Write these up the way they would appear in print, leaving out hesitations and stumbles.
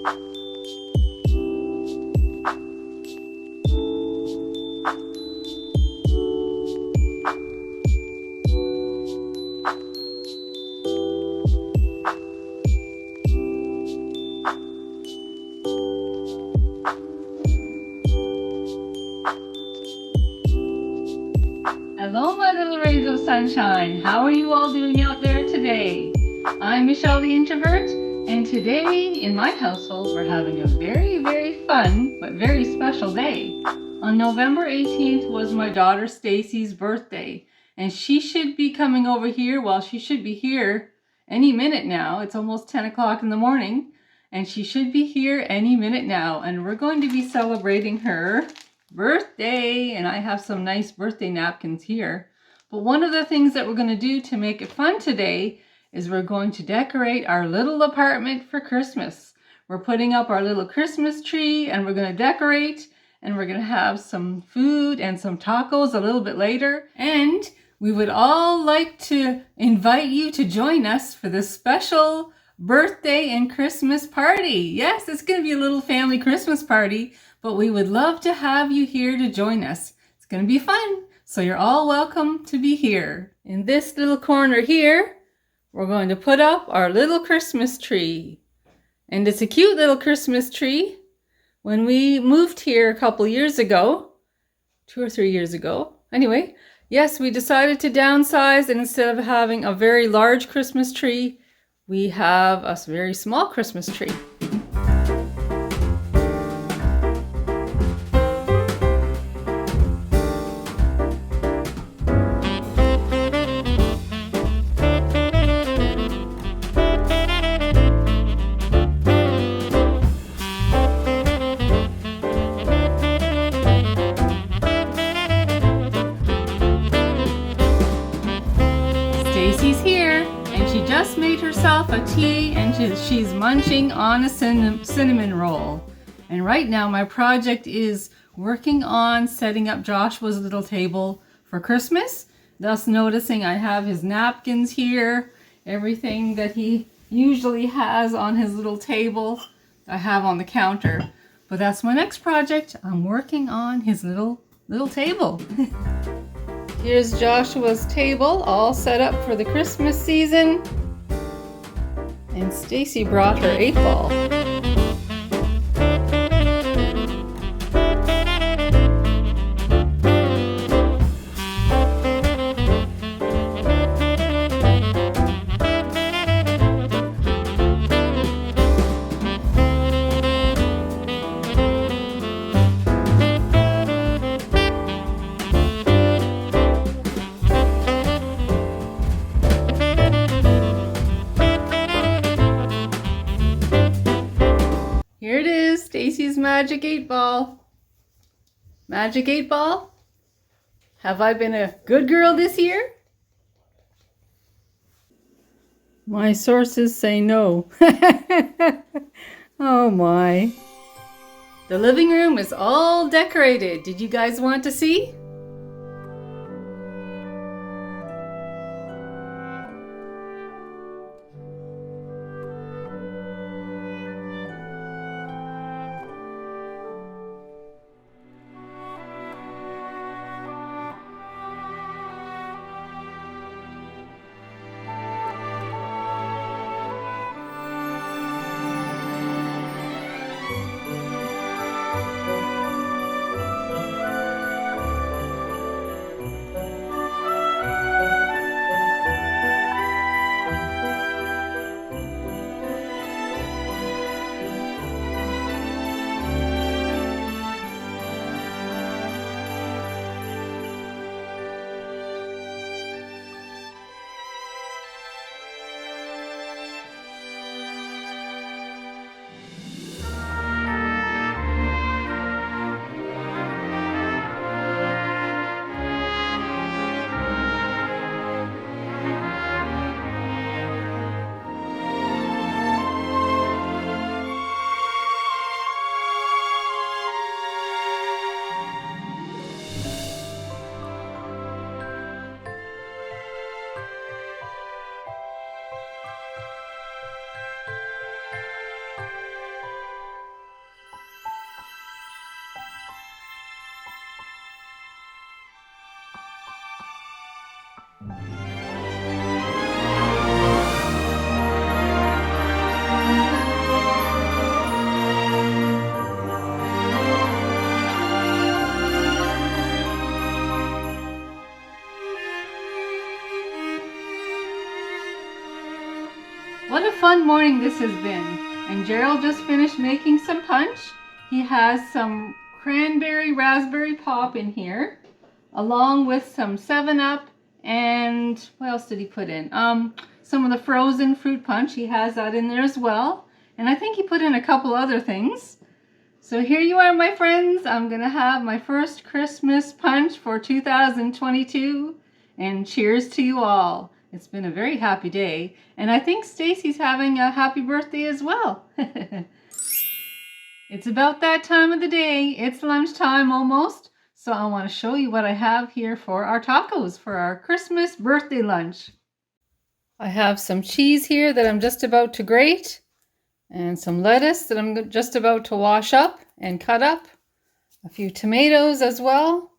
Hello, my little rays of sunshine. How are you all doing out there today? I'm Michelle the Introvert, and today in my household we're having a very, very fun but very special day. On November 18th was my daughter Stacy's birthday, and she should be coming over here. Well, she should be here any minute now. It's almost 10 o'clock in the morning, and she should be here any minute now, and we're going to be celebrating her birthday, and I have some nice birthday napkins here. But one of the things that we're going to do to make it fun today is we're going to decorate our little apartment for Christmas. We're putting up our little Christmas tree, and we're going to decorate, and we're going to have some food and some tacos a little bit later. And we would all like to invite you to join us for this special birthday and Christmas party. Yes, it's going to be a little family Christmas party, but we would love to have you here to join us. It's going to be fun, so you're all welcome to be here. In this little corner here, we're going to put up our little Christmas tree. And it's a cute little Christmas tree. When we moved here a couple years ago, 2 or 3 years ago, anyway, yes, we decided to downsize, and instead of having a very large Christmas tree, we have a very small Christmas tree. Stacy's here, and she just made herself a tea, and she's munching on a cinnamon roll. And right now my project is working on setting up Joshua's little table for Christmas. Thus noticing I have his napkins here, everything that he usually has on his little table I have on the counter. But that's my next project. I'm working on his little table. Here's Joshua's table all set up for the Christmas season. And Stacy brought her 8-ball. Here it is, Stacy's magic 8-ball. Magic 8-ball? Have I been a good girl this year? My sources say no. Oh my. The living room is all decorated. Did you guys want to see? fun morning this has been. And Gerald just finished making some punch. He has some cranberry raspberry pop in here, along with some 7-Up and what else did he put in? Some of the frozen fruit punch. He has that in there as well. And I think he put in a couple other things. So here you are, my friends. I'm gonna have my first Christmas punch for 2022. And cheers to you all. It's been a very happy day. And I think Stacy's having a happy birthday as well. It's about that time of the day. It's lunchtime almost. So I want to show you what I have here for our tacos for our Christmas birthday lunch. I have some cheese here that I'm just about to grate, and some lettuce that I'm just about to wash up and cut up, a few tomatoes as well,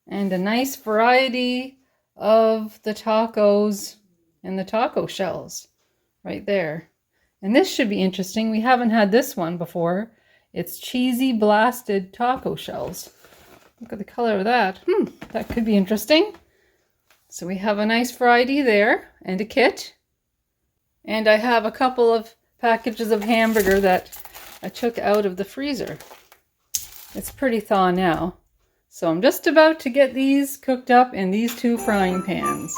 and a nice variety of the tacos and the taco shells right there. And this should be interesting. We haven't had this one before. It's cheesy blasted taco shells. Look at the color of that. That could be interesting. So we have a nice variety there and a kit. And I have a couple of packages of hamburger that I took out of the freezer. It's pretty thaw now. So I'm just about to get these cooked up in these 2 frying pans.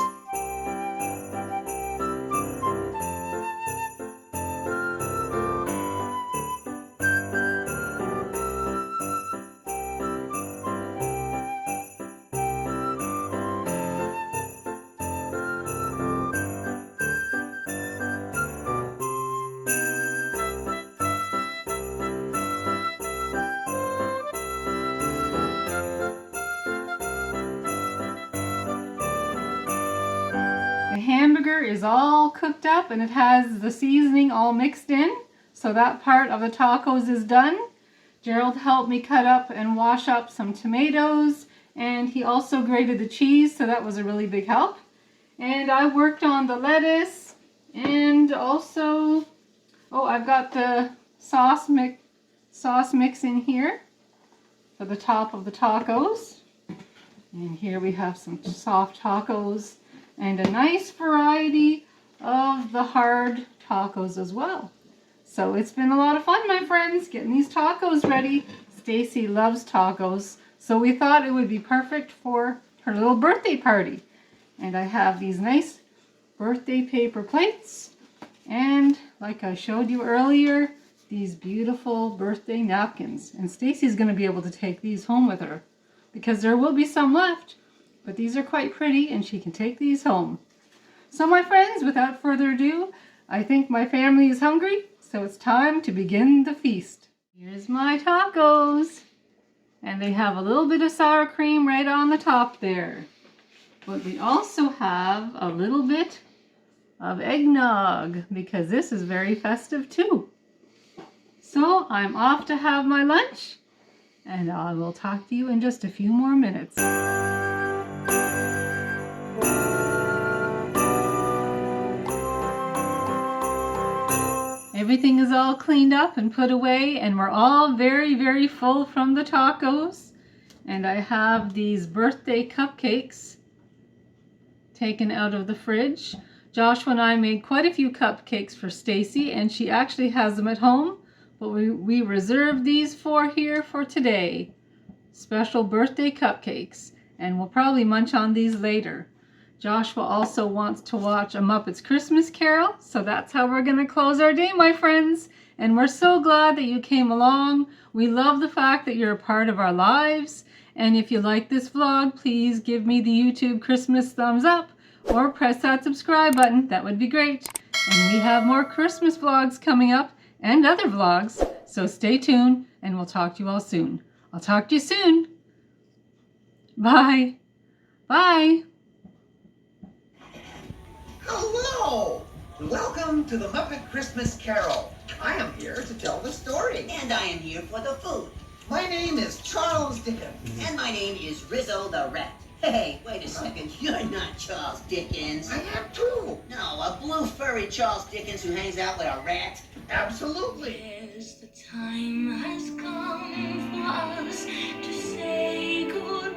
The hamburger is all cooked up and it has the seasoning all mixed in. So that part of the tacos is done. Gerald helped me cut up and wash up some tomatoes, and he also grated the cheese, so that was a really big help. And I worked on the lettuce, and also, I've got the sauce mix in here for the top of the tacos. And here we have some soft tacos and a nice variety of the hard tacos as well. So it's been a lot of fun, my friends, getting these tacos ready. Stacy loves tacos, so we thought it would be perfect for her little birthday party. And I have these nice birthday paper plates, and like I showed you earlier, these beautiful birthday napkins. And Stacy's going to be able to take these home with her because there will be some left. But these are quite pretty and she can take these home. So my friends, without further ado, I think my family is hungry, so it's time to begin the feast. Here's my tacos. And they have a little bit of sour cream right on the top there. But we also have a little bit of eggnog because this is very festive too. So I'm off to have my lunch, and I will talk to you in just a few more minutes. Everything is all cleaned up and put away, and we're all very, very full from the tacos. And I have these birthday cupcakes taken out of the fridge. Joshua and I made quite a few cupcakes for Stacy, and she actually has them at home, but we reserved these for here for today. Special birthday cupcakes, and we'll probably munch on these later. Joshua also wants to watch A Muppet's Christmas Carol, so that's how we're going to close our day, my friends. And we're so glad that you came along. We love the fact that you're a part of our lives. And if you like this vlog, please give me the YouTube Christmas thumbs up or press that subscribe button. That would be great. And we have more Christmas vlogs coming up and other vlogs, so stay tuned and we'll talk to you all soon. I'll talk to you soon. Bye. Bye. Hello! Welcome to the Muppet Christmas Carol. I am here to tell the story. And I am here for the food. My name is Charles Dickens. And my name is Rizzo the Rat. Hey, wait a second. You're not Charles Dickens. I have two. No, a blue furry Charles Dickens who hangs out with a rat. Absolutely. Yes, the time has come for us to say goodbye.